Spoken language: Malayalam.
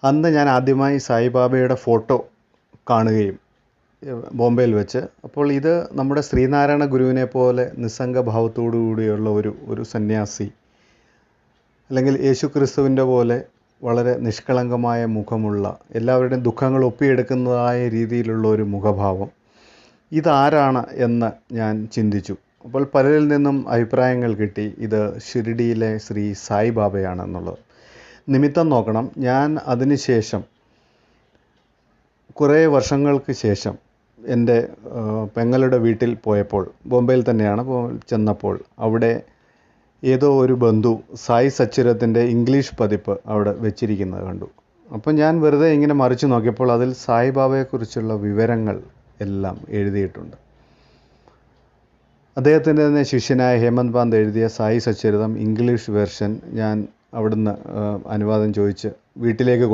അന്ന് ഞാൻ ആദ്യമായി സായിബാബയുടെ ഫോട്ടോ കാണുകയും ബോംബെയിൽ വെച്ച്. അപ്പോൾ ഇത് നമ്മുടെ ശ്രീനാരായണ ഗുരുവിനെ പോലെ നിസ്സംഗ ഭാവത്തോടു കൂടിയുള്ള ഒരു സന്യാസി, അല്ലെങ്കിൽ യേശു ക്രിസ്തുവിൻ്റെ പോലെ വളരെ നിഷ്കളങ്കമായ മുഖമുള്ള, എല്ലാവരുടെയും ദുഃഖങ്ങൾ ഒപ്പിയെടുക്കുന്നതായ രീതിയിലുള്ള ഒരു മുഖഭാവം, ഇതാരാണ് എന്ന് ഞാൻ ചിന്തിച്ചു. അപ്പോൾ പലരിൽ നിന്നും അഭിപ്രായങ്ങൾ കിട്ടി, ഇത് ഷിർഡിയിലെ ശ്രീ സായിബാബയാണെന്നുള്ളത്. നിമിത്തം നോക്കണം, ഞാൻ അതിനുശേഷം കുറേ വർഷങ്ങൾക്ക് ശേഷം എൻ്റെ പെങ്ങളുടെ വീട്ടിൽ പോയപ്പോൾ, ബോംബെയിൽ തന്നെയാണ് ചെന്നപ്പോൾ, അവിടെ ഏതോ ഒരു ബന്ധു സായി സച്ചിരത്തിൻ്റെ ഇംഗ്ലീഷ് പതിപ്പ് അവിടെ വെച്ചിരിക്കുന്നത് കണ്ടു. അപ്പം ഞാൻ വെറുതെ ഇങ്ങനെ മറിച്ച് നോക്കിയപ്പോൾ അതിൽ സായിബാബയെക്കുറിച്ചുള്ള വിവരങ്ങൾ എല്ലാം എഴുതിയിട്ടുണ്ട്. അദ്ദേഹത്തിൻ്റെ തന്നെ ശിഷ്യനായ ഹേമന്ത് പാന്ത് എഴുതിയ സായി സച്ചരിതം ഇംഗ്ലീഷ് വെർഷൻ ഞാൻ അവിടുന്ന് അനുവാദം ചോദിച്ച് വീട്ടിലേക്ക്